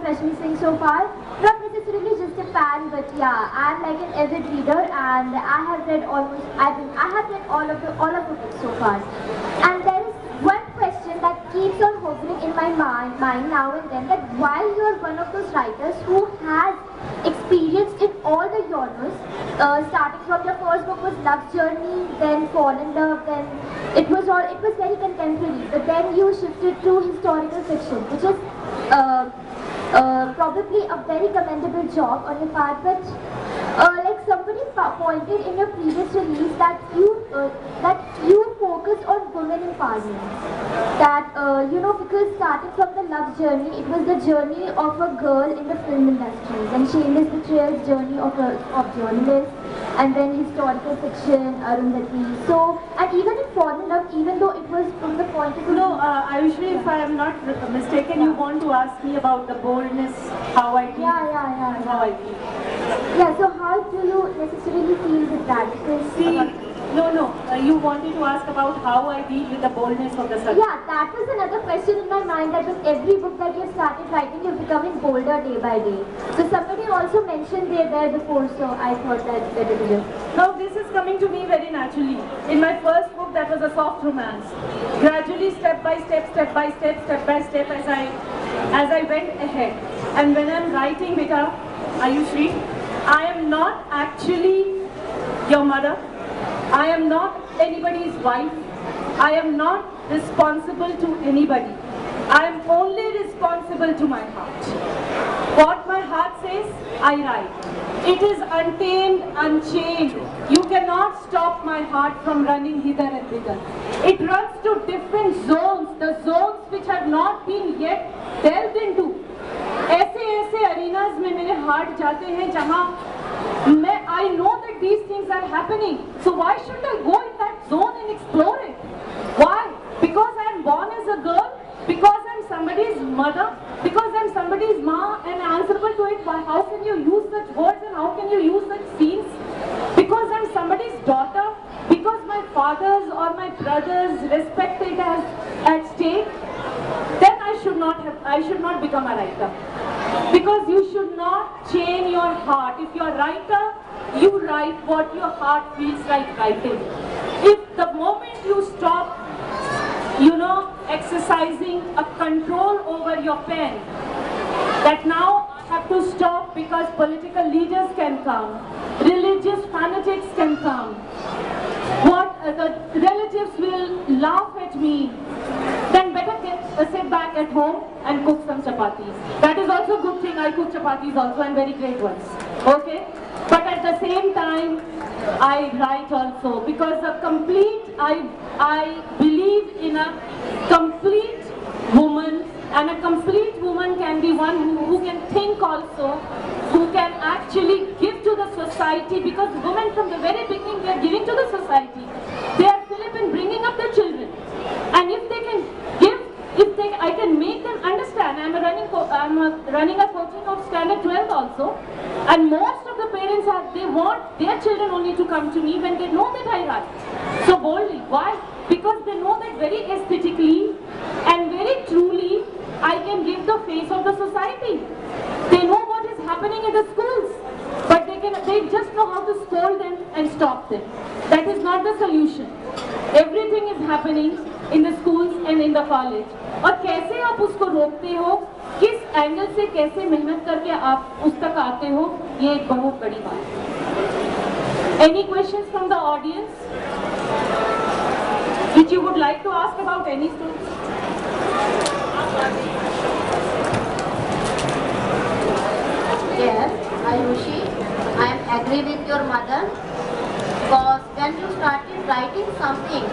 Rashmi Singh so far. Not necessarily just a fan, but yeah, I'm like an avid reader, and I have read almost. I have read all of the books so far. And there is one question that keeps on hovering in my mind now and then, that while you are one of those writers who has experienced in all the genres, starting from your first book was Love Journey, then Fall in Love, then it was very contemporary, but then you shifted to historical fiction, which is probably a very commendable job on your part. But like somebody pointed in your previous release that you focus on women empowerment. That because starting from the Love Journey, it was the journey of a girl in the film industry, then Shameless Betrayal's journey of journalists, and then historical fiction, Arundhati. So, and even in Fall in Love, even though it was from the point of view. No, Ayushri, if I am not mistaken, you want to ask me about the boldness, how I feel. Yeah. How I feel. Yeah, so how do you necessarily feel with that? Because, See, you wanted to ask about how I deal with the boldness of the subject. yeah, that was another question in my mind, that with every book that you've started writing, you're becoming bolder day by day. So somebody also mentioned there before, so I thought that better to do. Now this is coming to me very naturally. In my first book, that was a soft romance. Gradually, step by step, as I went ahead. And when I'm writing, beta, Ayushri, I am not actually your mother. I am not anybody's wife. I am not responsible to anybody. I am only responsible to my heart. What my heart says, I write. It is untamed, unchained. You cannot stop my heart from running hither and thither. It runs to different zones, the zones which have not been yet delved into. ऐसे arenas में मेरे heart जाते हैं जहाँ I know that these things are happening. So why shouldn't I go in that zone and explore it? Why? Because I am born as a girl? Because I am somebody's mother? Because I am somebody's ma and answerable to it? Why? How can you use such words and how can you use such scenes? Because I am somebody's daughter? Because my father's or my brother's respect it as at stake? Then I should not become a writer. Because you should not chain your heart. If you're a writer, you write what your heart feels like writing. If the moment you stop, exercising a control over your pen, that now I have to stop because political leaders can come, religious fanatics can come, the relatives will laugh at me, then better sit back at home and cook some chapatis. That is also a good thing. I cook chapatis also, and very great ones. Okay? But at the same time, I write also, because I believe in a complete woman, and a complete woman can be one who can think also, who can actually give to the society, because women from the very beginning, they are giving to the society. They are Philip in bringing up their children. And if they can give, I can make them understand. I'm running a coaching of standard 12 also, and most of the parents they want their children only to come to me when they know that I write so boldly. Why? Because they know that very aesthetically and very truly I can give the face of the society. They know what is happening in the schools, but they just know how to scold them and stop them. That is not the solution. Everything is happening in the schools and in the college. और कैसे आप उसको रोकते हो, किस angle से कैसे मेहनत करके आप उस तक आते हो, ये एक बहुत बड़ी बात है. Any questions from the audience which you would like to ask about any student? Yes, Ayushi, I am agree with your mother, because when you started writing something,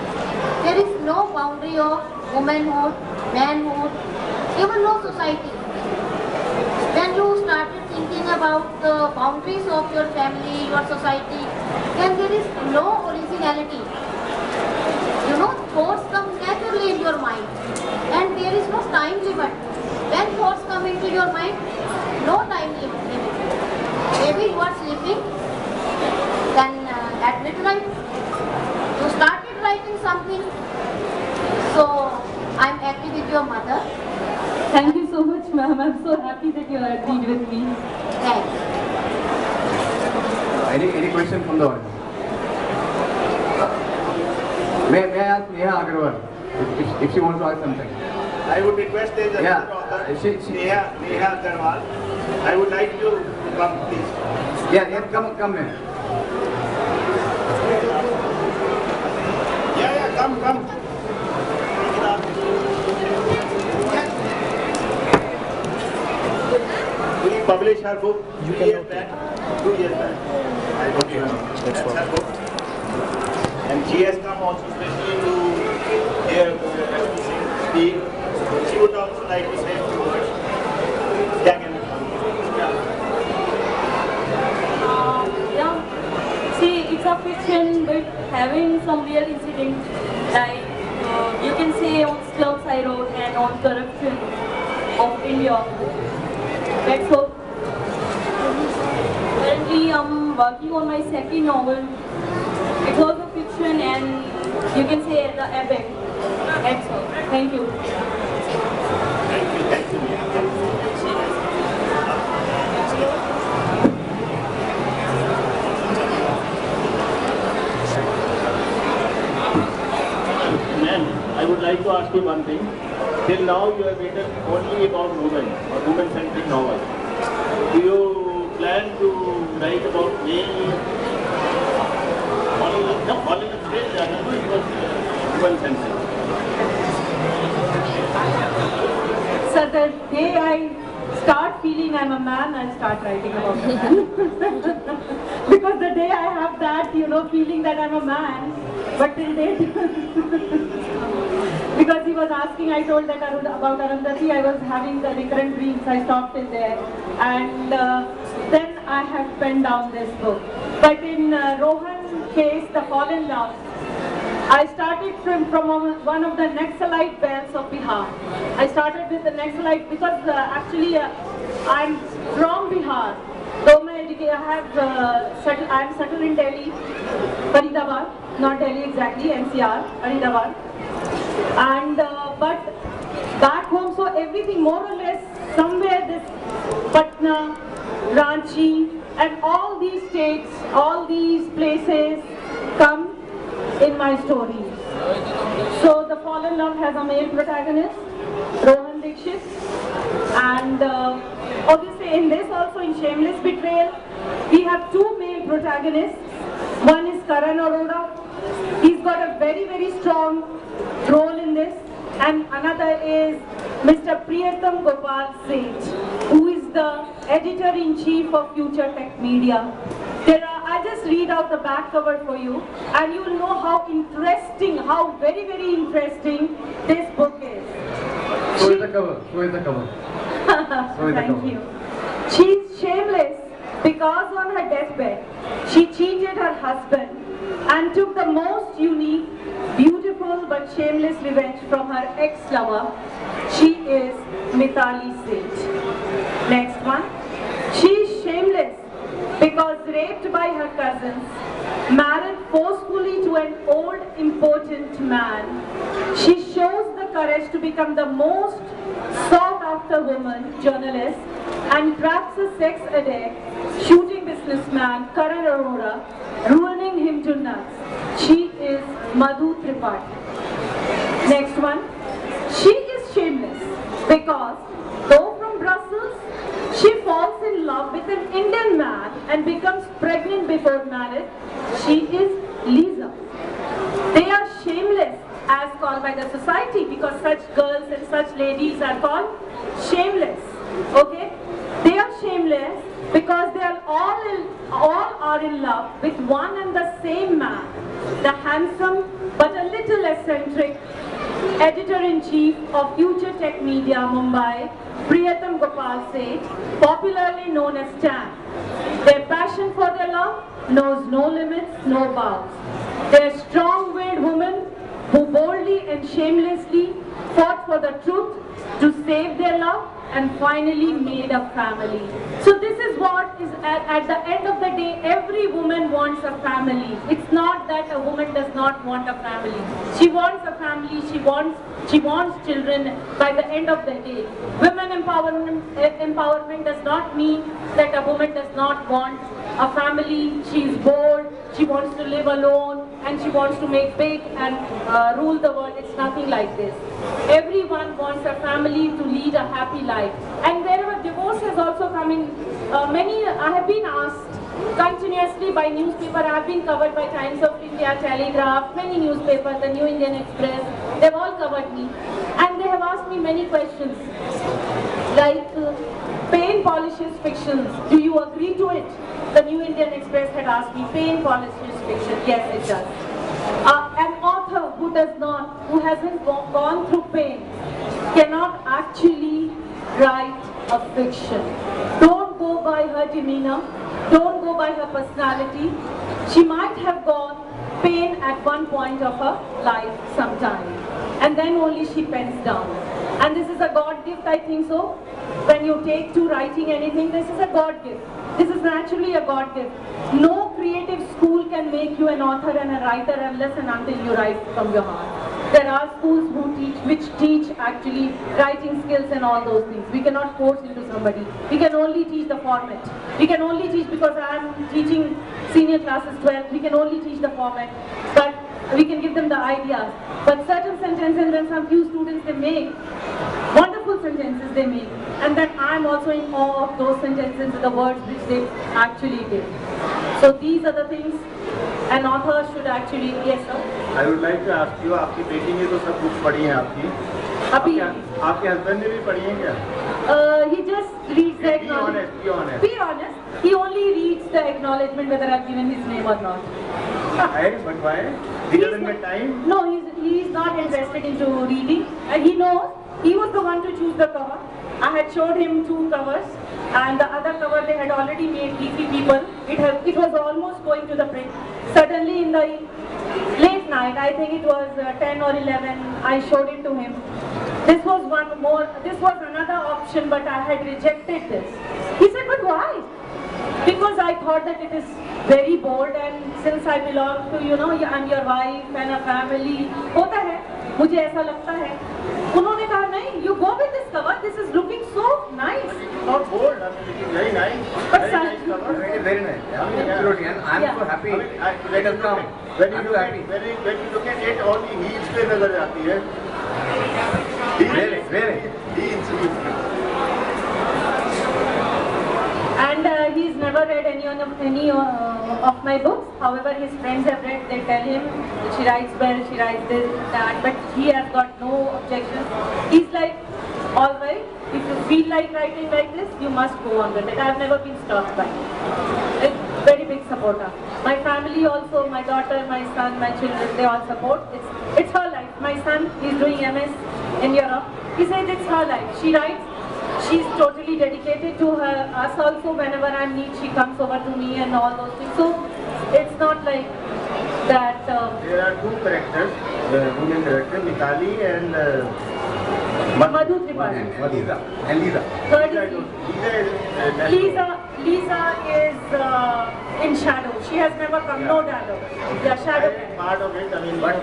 there is no boundary of womanhood, manhood, even no society. When you started thinking about the boundaries of your family, your society, then there is no originality. Thoughts come naturally in your mind, and there is no time limit. When thoughts come into your mind, no time limit. Maybe you are sleeping, then at midnight you started writing something. So I am happy with your mother. Thank you so much. ma'am. I'm so happy that you agreed with me. Thanks. Any question from the audience? May I ask Neha Agarwal if she wants to ask something? I would request the Yeah, author, she- Neha Agarwal. I would like you to come, please. Yeah, come here. Yeah, come. We published her book 2 years back. 2 years back. I got that's her book. And she has come also especially to hear speak. She would also like to say a few words. Yeah, can you come? Yeah. See, it's a fiction, but having some real incidents, like you can say on slums I wrote and on corruption of India. Let's hope. Currently, I'm working on my second novel. It was a fiction, and you can say the epic. That's all. Thank you. Thank you. Ma'am, I would like to ask you one thing. Till now you have written only about women or women-centric novels. Do you plan to write about male? All in the stage, I don't know, it was women-centric. So the day I start feeling I'm a man, I'll start writing about it. Because the day I have that, feeling that I'm a man, but till date, because he was asking, I told that about Arundhati, I was having the recurrent dreams, I stopped it there. And then I have penned down this book. But in Rohan's case, The Fallen Love, I started from one of the Naxalite belts of Bihar. I started with the Naxalite because actually I'm from Bihar. Though I'm settled in Delhi, Faridabad, not Delhi exactly, NCR, Faridabad. And but back home, so everything more or less somewhere this Patna, Ranchi, and all these states, all these places come in my story. So The Fallen Love has a male protagonist, Rohan Dixit, and obviously in this also, in Shameless Betrayal, we have two male protagonists. One is Karan Arora. He's got a very, very strong role in this, and another is Mr. Priyatam Gopal Seth, who is the editor-in-chief of Future Tech Media. I'll just read out the back cover for you, and you will know how interesting, how very, very interesting this book is. Show is the cover. Thank you. She's shameless because on her deathbed, she cheated her husband and took the most unique, beautiful but shameless revenge from her ex-lover. She is Mithali Seth. Next one. She is shameless because raped by her cousins, married forcefully to an old important man. She shows the courage to become the most sought-after woman journalist and traps a sex addict, shooting businessman Karan Arora, ruining him to nuts. She is Madhu Tripathi. Next one. She is shameless because, though from Brussels, she falls in love with an Indian man and becomes pregnant before marriage. She is Lisa. They are shameless as called by the society because such girls and such ladies are called shameless. Okay? They are shameless because they are all are in love with one and the same man, the handsome but a little eccentric editor-in-chief of Future Tech Media Mumbai, Priyatam Gopal Seth, popularly known as Stan. Their passion for their love knows no limits, no bounds. They are strong-willed women who boldly and shamelessly fought for the truth to save their love and finally made a family. So this is what is at the end of the day, every woman wants a family. It's not that a woman does not want a family. She wants a family, she wants children by the end of the day. Women empowerment does not mean that a woman does not want a family. She is bold, she wants to live alone, and she wants to make big and rule the world. It's nothing like this. Everyone wants a family to lead a happy life. And wherever divorce has also come in, I have been asked continuously by newspaper. I have been covered by Times of India, Telegraph, many newspapers, the New Indian Express. They've all covered me. And they have asked me many questions. Like, pain polishes fictions. Do you agree to it? The New Indian Express had asked me, pain polishes fiction. Yes, it does. An author who hasn't gone through pain cannot actually write a fiction. Don't go by her demeanor. Don't go by her personality. She might have gone pain at one point of her life sometime. And then only she pens down. And this is a God gift, I think so. When you take to writing anything, this is a God gift. This is naturally a God gift. No creative school can make you an author and a writer unless and until you write from your heart. There are schools which teach actually writing skills and all those things. We cannot force into somebody. We can only teach the format. We can only teach, because I am teaching senior classes 12, we can only teach the format. But we can give them the ideas. But certain sentences, when some few students they make, wonderful sentences they make. And then I am also in awe of those sentences, the words which they actually give. So these are the things an author should actually, yes sir? I would like to ask you, आपकी बेटी ने तो सब books पढ़ी हैं आपकी? अभी आपके हस्बैंड ने भी पढ़ी हैं क्या? He just reads the acknowledgement. Be honest. Be honest. He only reads the acknowledgement whether I've given his name or not. But why? He doesn't get time? No, he's not interested into reading. And he knows. He was the one to choose the cover. I had showed him 2 covers, and the other cover they had already made Leafy People. It was almost going to the print. Suddenly in the late night, I think it was 10 or 11, I showed it to him. This was another option, but I had rejected this. He said, but why? Because I thought that it is very bold, and since I belong to, I'm your wife and a family, होता है, मुझे ऐसा लगता है. उन्होंने कहा नहीं, you go with this cover. This is looking so nice. Not bold. I mean, it is very nice. But Very nice cover. Very nice. Absolutely. And I'm so happy. Let us come. When you look at it, only heels पे नजर आती है. Really. Heels. And he's never read any of my books. However, his friends have read. They tell him she writes well, she writes this, that, but he has got no objections. He's like, all right, if you feel like writing like this, you must go on with it. I've never been stopped by it. It's very big supporter. My family also, my daughter, my son, my children, they all support. It's her life. My son is doing MS in Europe. He says it's her life. She writes. She's totally dedicated to us also. Whenever I'm need, she comes over to me and all those things. So it's not like that. There are 2 characters, the women character, Mitali and Madhu Tripathi. Lisa. And Lisa. Third is Lisa is in shadow. She has never come, no dialogue. Yeah, shadow. Part of it, I mean, But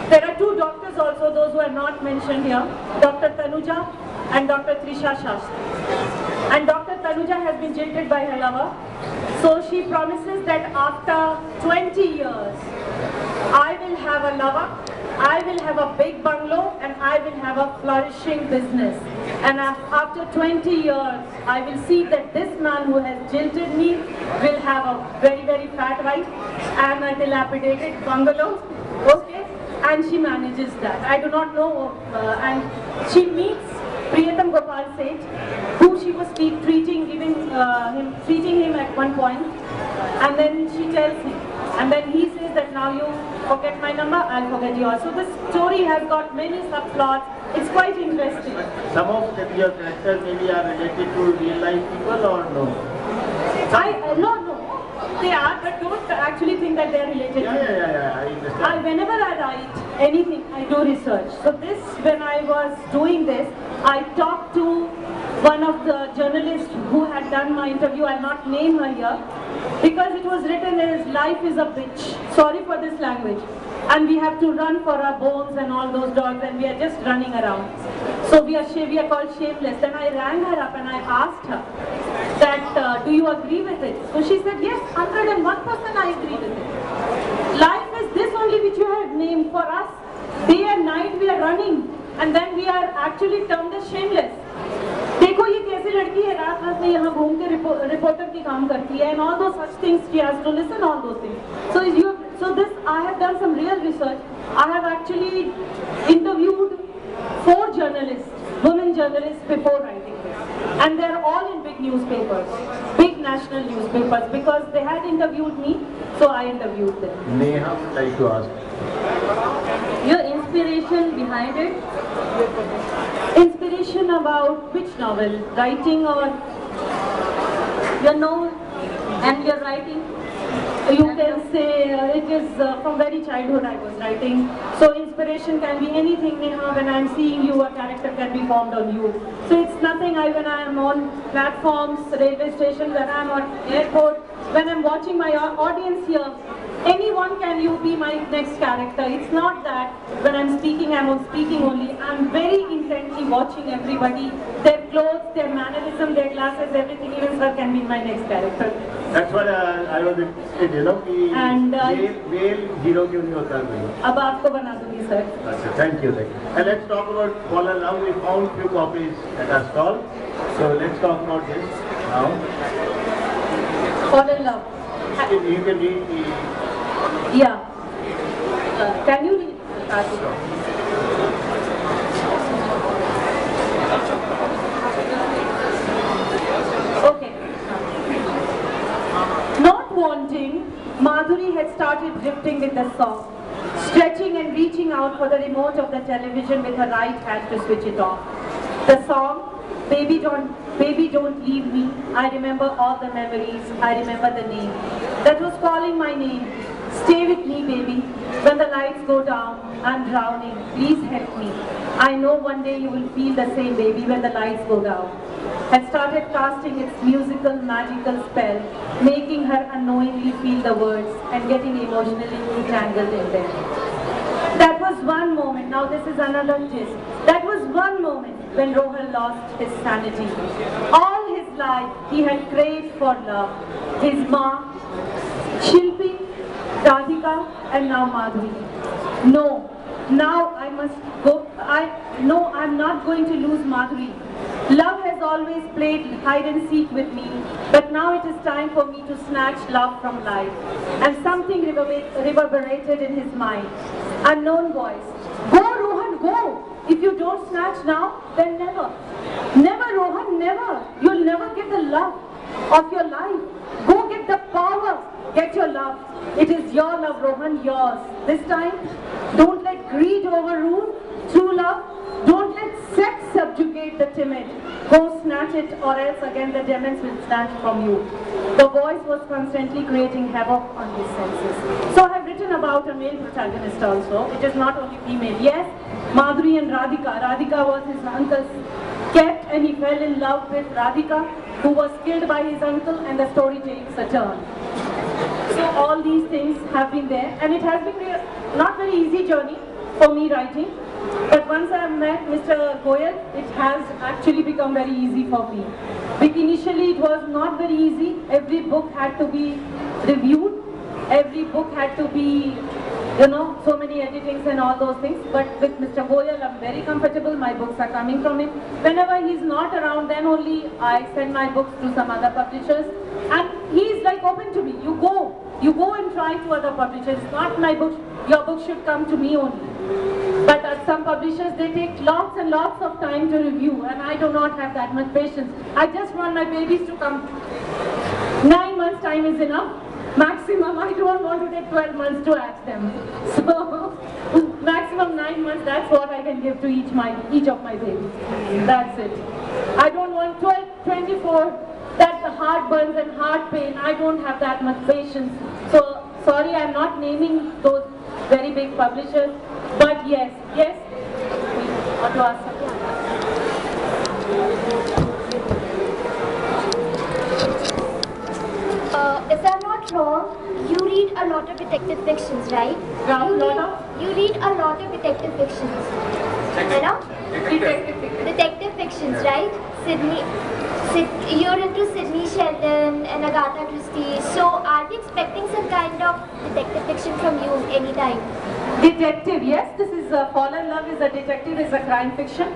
There are 2 doctors also, those who are not mentioned here. Dr. Tanuja and Dr. Trisha Shastri. And Dr. Tanuja has been jilted by her lover. So she promises that after 20 years, I will have a lover, I will have a big bungalow, and I will have a flourishing business. And after 20 years, I will see that this man who has jilted me will have a very, very fat wife and a dilapidated bungalow. Okay? And she manages that. I do not know. And she meets Priyatam Gopal Seth, who she was treating him at one point, and then she tells him, and then he says that now you forget my number, I'll forget yours. So this story has got many subplots. It's quite interesting. Some of your characters maybe are related to real life people or no? No. They are, but don't actually think that they are related to me. I understand. Whenever I write anything, I do research. So this, when I was doing this, I talked to one of the journalists who had done my interview. I'll not name her here, because it was written as "life is a bitch." Sorry for this language. And we have to run for our bones and all those dogs, and we are just running around. So we are called shameless. Then I rang her up and I asked her that, do you agree with it? So she said, yes, 101% I agree with it. Life is this only which you have named for us. Day and night we are running, and then we are actually termed as shameless. देखो ये कैसी लड़की है, रात रात में यहाँ घूम के रिपोर्टर की काम करती है, and all those such things she has to listen all those things. So this I have done some real research. I have actually interviewed 4 journalists, women journalists, before writing this, and they are all in big newspapers, big national newspapers, because they had interviewed me, so I interviewed them. Neha would like to ask. Your inspiration behind it? Inspiration about which novel? Writing or your novel and your writing? You can say it is from very childhood I was writing. So inspiration can be anything, Neha. When I am seeing you, a character can be formed on you. So it's nothing. When I am on platforms, railway stations, when I am on airport, when I am watching my audience here, anyone can you be my next character. It's not that when I'm speaking, I'm speaking only. I'm very intently watching everybody, their clothes, their mannerism, their glasses, everything. Even sir can be my next character. That's what I was interested, you know, कि male hero क्यों नहीं होता कोई? अब आपको बना दूँगी sir. अच्छा, thank you. And let's talk about Fall in Love. We found few copies at our stall. So let's talk about this now. Fall in Love. You can read the... Yeah. Can you read? Okay. Not wanting, Madhuri had started drifting with the song, stretching and reaching out for the remote of the television with her right hand to switch it off. The song, Baby Don't Leave Me, I remember all the memories, I remember the name that was calling my name. Stay with me, baby. When the lights go down, I'm drowning. Please help me. I know one day you will feel the same, baby, when the lights go down. Had started casting its musical, magical spell, making her unknowingly feel the words and getting emotionally entangled in them. That was one moment. Now this is another gist. That was one moment when Rohan lost his sanity. All his life, he had craved for love. His ma, Shilpi, Radhika, and now Madhuri. No, now I must go. No, I'm not going to lose Madhuri. Love has always played hide and seek with me, but now it is time for me to snatch love from life. And something reverberated in his mind. Unknown voice. Go, Rohan, go! If you don't snatch now, then never. Never, Rohan, never. You'll never get the love of your life. Go get the power. Get your love. It is your love, Rohan, yours. This time, don't let greed overrule true love. Don't let sex subjugate the timid. Go snatch it, or else again the demons will snatch from you. The voice was constantly creating havoc on his senses. So I have written about a male protagonist also. It is not only female. Yes, Madhuri and Radhika. Radhika was his uncle's cat, and he fell in love with Radhika, who was killed by his uncle, and the story takes a turn. So all these things have been there, and it has been not very easy journey for me writing. But once I have met Mr. Goyal, it has actually become very easy for me. Initially it was not very easy. Every book had to be reviewed. Every book had to be, so many editings and all those things. But with Mr. Goyal, I'm very comfortable. My books are coming from him. Whenever he's not around, then only I send my books to some other publishers. And he's like open to me. You go and try to other publishers. It's not my book. Your book should come to me only. But at some publishers, they take lots and lots of time to review, and I do not have that much patience. I just want my babies to come. 9 months time is enough. Maximum, I don't want to take 12 months to hatch them. So, maximum 9 months, that's what I can give to each of my babies. That's it. I don't want 12, 24, that the heart burns and heart pain. I don't have that much patience. So sorry, I'm not naming those very big publishers, but yes, want to ask something? If I'm not wrong, you read a lot of detective fictions, right? You read a lot of detective fictions. You know? Detective fictions, right? You're into Sidney Sheldon and Agatha Christie. So are we expecting some kind of detective fiction from you anytime? Detective, yes. This is Fallen Love is a detective, is a crime fiction.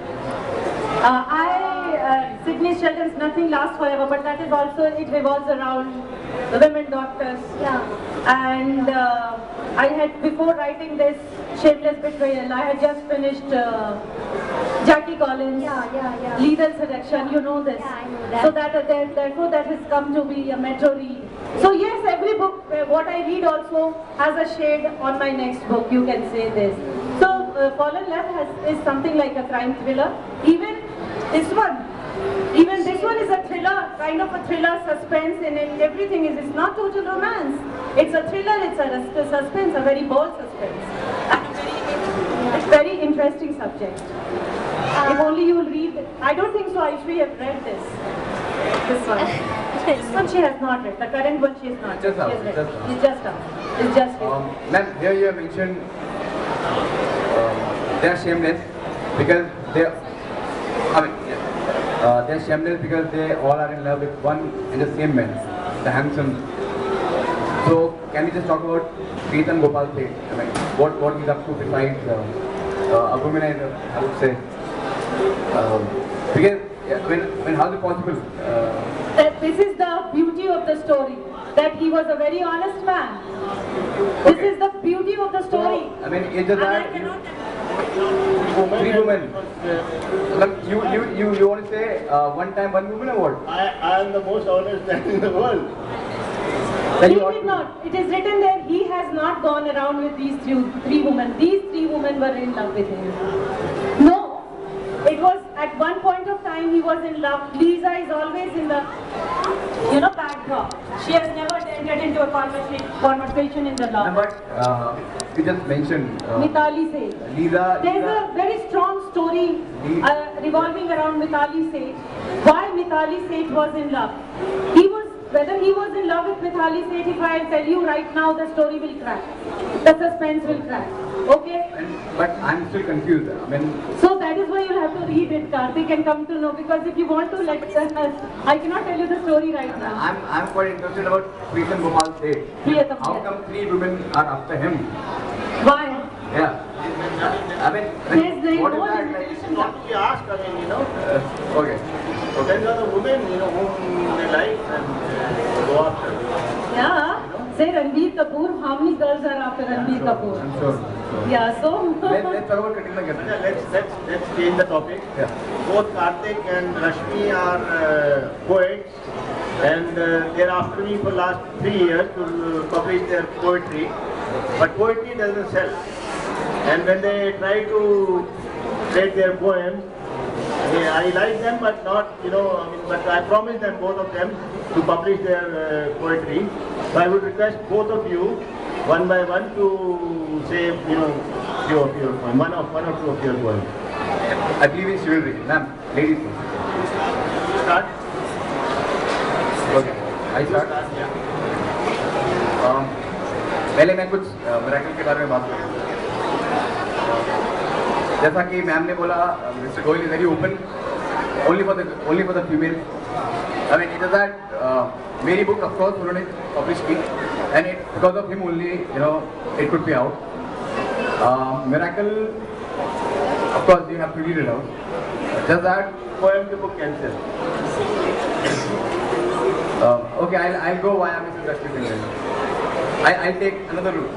Sidney Sheldon's Nothing Lasts Forever, but that is also, it revolves around the women doctors. Yeah. And I had, before writing this Shameless Betrayal, I had just finished Jackie Collins, Yeah. Lethal Seduction, you know this. Yeah, I know that. So therefore that has come to be a metro read. So yes, every book, what I read also has a shade on my next book, you can say this. So Fallen Love is something like a crime thriller. Even this one is a thriller, kind of a thriller, suspense in it. Everything is, it's not total romance. It's a thriller, it's a suspense, a very bold suspense. It's very interesting subject. If only you will read it. I don't think so, Aishvi have read this. This one. This one she has not read. The current one she has not read. It's just out. It's just out. Ma'am, here you have mentioned they are shameless because they're shameless because they all are in love with one and the same man, the handsome. So can we just talk about Preetham Gopal Seth? I mean, what he's up to besides a womanizer, I would say. Because when how is it possible? This is the beauty of the story. That he was a very honest man. This is the beauty of the story. So, I mean, it's just that three women. You want to say one time one woman or what? I am the most honest man in the world. He did not. It is written there. He has not gone around with these three women. These three women were in love with him. No. It was at one point of time he was in love. Lisa is always in the, backdrop. She has never entered into a conversation in the love. No, but you just mentioned Mithali Seth. Lisa. There's a very strong story revolving around Mithali Seth. Why Mithali Seth was in love? Whether he was in love with Mithali Seth, if I tell you right now, the story will crack. The suspense will crack. Okay? But I'm still confused. I mean, so that is why you'll have to read it, Karthik, and come to know. Because if you want to let us, I cannot tell you the story right now. I'm quite interested about Preetham Gopal Seth. How come three women are after him? Why? Yeah. I mean, what is that? Like, It's not to be asked, I mean, okay. Then are the women, whom they like and go after. Yeah. Say Ranbir Kapoor. How many girls are after Ranbir Kapoor? I'm sure. Yeah. So. Let's talk about Katrina. Let's change the topic. Yeah. Both Karthik and Rashmi are poets, and they're after me for last 3 years to publish their poetry. But poetry doesn't sell. And when they try to read their poems, I like them, but not, but I promised them, both of them, to publish their poetry. So I would request both of you, one by one, to say, few of your poems, one or two of your poems. I believe in chivalry. Ma'am, ladies first. Start. Okay. I start. पहले मैं कुछ miracle के बारे में बात करूँ. जैसा कि मैम ने बोला, Mr. Goyal is very open, only for the female. I mean, it is that मेरी book, of course, उन्होंने publish की, and because of him only, it could be out. Miracle, of course, you have to read it out. Just that Poem के book cancel. Okay, I'll go via Mrs. Rashmi Singh. I'll take another route.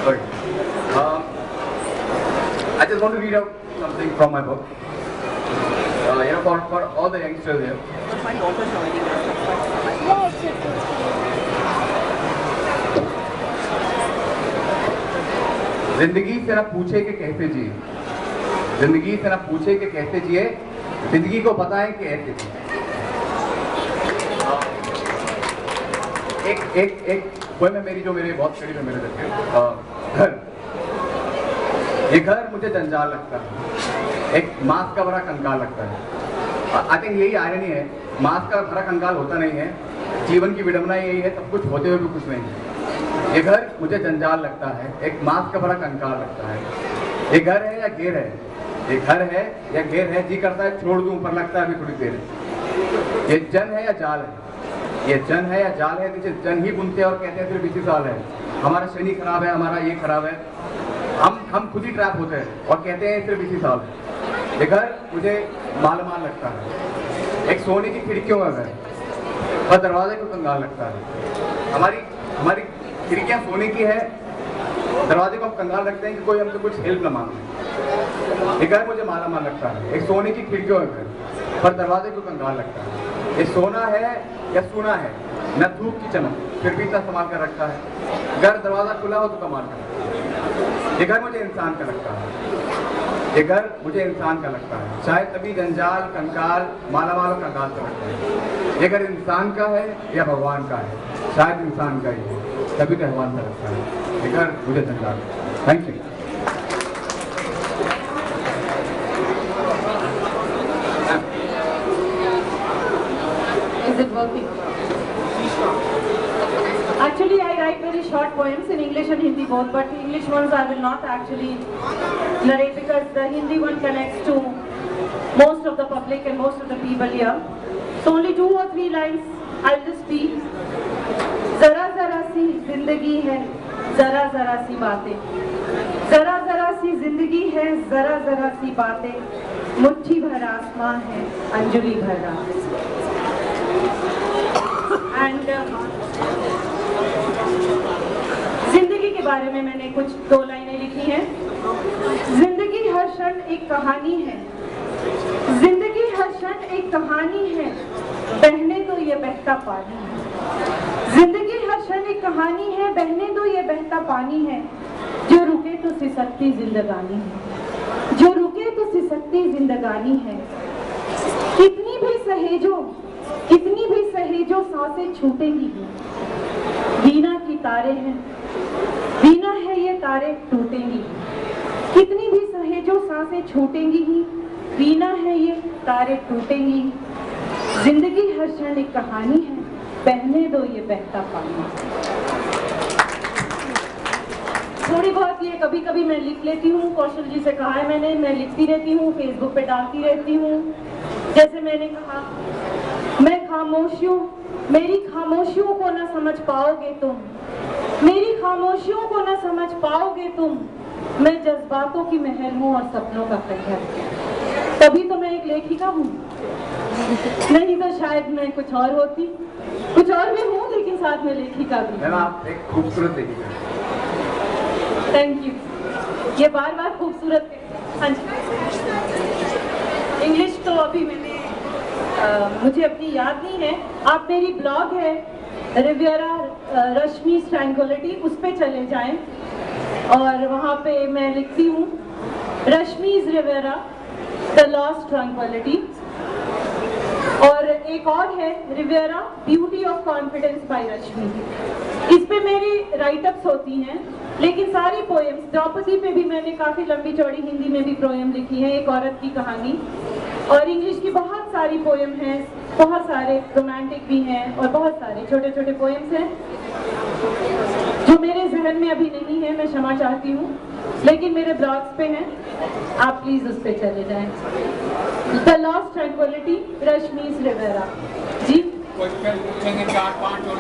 Sorry. I just want to read out something from my book. For all the youngsters here. जिंदगी से ना पूछे कि कैसे जिए, जिंदगी से ना पूछे कि कैसे जिए, जिंदगी को बताएं कि ऐसे जिए. एक पोएम है मेरी जो मेरे बहुत करीब है मेरे दिल के। घर, ये घर मुझे जंजाल लगता है, एक मांस का भरा कंकाल लगता है। आई थिंक यही आयरनी है, मांस का भरा कंकाल होता नहीं है, जीवन की विडंबना यही है, सब कुछ होते हुए भी कुछ नहीं है। ये घर मुझे जंजाल लगता है, एक मांस का भरा कंकाल लगता है। ये घर है या घेर है, ये घर है या घेर है, जी करता है छोड़ दूं पर लगता है अभी थोड़ी देर है। ये जन है या जाल है, ये जन है या जाल है, नीचे जन ही बुनते हैं और कहते हैं सिर्फ इसी साल है। हमारा शनि खराब है, हमारा ये खराब है, हम खुद ही ट्रैप होते हैं और कहते हैं सिर्फ इसी साल है। ये घर मुझे माल लगता है, एक सोने की खिड़कियों का घर और दरवाजे को कंगाल लगता है। हमारी खिड़कियां सोने की है, दरवाजे को हम कंगाल रखते हैं कि कोई हमसे कुछ हेल्प न मांगे। ये घर मुझे माल लगता है, एक सोने की खिड़कियों का घर पर दरवाजे को कंगाल लगता है। ये सोना है या सोना है, न धूप की चमक फिर भी इतना संभाल कर रखता है। घर दरवाजा खुला हो तो कमाल कर। ये घर मुझे इंसान का लगता है, ये घर मुझे इंसान का लगता है, शायद तभी जंजाल कंकाल मालामाल और कंकाल का लगता है। ये घर इंसान का है या भगवान का है, शायद इंसान का ही है, तभी तो भगवान का लगता है। ये घर मुझे जंजाल। Thank you. Is it working? Actually, I write very short poems in English and Hindi both, but English ones I will not actually narrate because the Hindi one connects to most of the public and most of the people here. So only 2 or 3 lines I'll just speak. जरा जरा सी जिंदगी है, जरा जरा सी बातें, जरा जरा सी जिंदगी है, जरा जरा सी बातें, मुट्ठी भर आसमां है, अंजुली भर रात। एंड जिंदगी के बारे में मैंने कुछ 2 लाइनें लिखी हैं। जिंदगी हर क्षण एक कहानी है, जिंदगी हर क्षण एक कहानी है, बहने तो ये बहता पानी है। जिंदगी हर क्षण एक कहानी है, बहने तो ये बहता पानी है, जो रुके तो सिसकती जिंदगानी है, जो रुके तो सिसकती जिंदगानी है। कितनी भी सहेजो सांसें छूटेंगी ही, वीणा की तारे हैं, वीणा है ये तारे टूटेंगी। कितनी भी सहेजो सांसें छूटेंगी ही, वीणा है ये तारे टूटेंगी। जिंदगी हर क्षण एक कहानी है, बहने दो ये बहता पानी। थोड़ी बहुत ये कभी कभी मैं लिख लेती हूँ, कौशल जी से कहा है मैंने, मैं लिखती रहती हूँ, फेसबुक पे डालती रहती हूँ। जैसे मैंने कहा, मैं खामोशियों, मेरी खामोशियों को ना समझ पाओगे तुम, मेरी खामोशियों को ना समझ पाओगे तुम, मैं जज्बातों की महल हूँ और सपनों का खंडर। तभी तो मैं एक लेखिका हूँ, नहीं तो शायद मैं कुछ और होती, कुछ और भी हूँ लेकिन साथ में लेखिका भी। आप एक खूबसूरत लेखिका। थैंक यू, ये बार बार खूबसूरत। हाँ जी, इंग्लिश तो अभी मैंने मुझे अपनी याद नहीं है। आप मेरी ब्लॉग है रिवियरा रश्मि's ट्रैंक्विलिटी, उस पे चले जाएं और वहाँ पे मैं लिखती हूँ Rashmi's Riviera the lost tranquility. और एक और है Riviera beauty of confidence by Rashmi. इस पे मेरी राइटअप्स होती हैं, लेकिन सारी पोएम्स, द्रौपदी पे भी मैंने काफ़ी लंबी चौड़ी हिंदी में भी पोएम लिखी है, एक औरत की कहानी। और इंग्लिश की बहुत सारी पोएम हैं, बहुत सारे रोमांटिक भी हैं और बहुत सारे छोटे छोटे पोएम्स हैं जो मेरे जहन में अभी नहीं है, मैं क्षमा चाहती हूँ, लेकिन मेरे ब्लॉग्स पे हैं, आप प्लीज उस पे चले जाएं। The lost tranquility, Rashmi's Riviera. जी क्वेश्चन पूछेंगे 4-5 और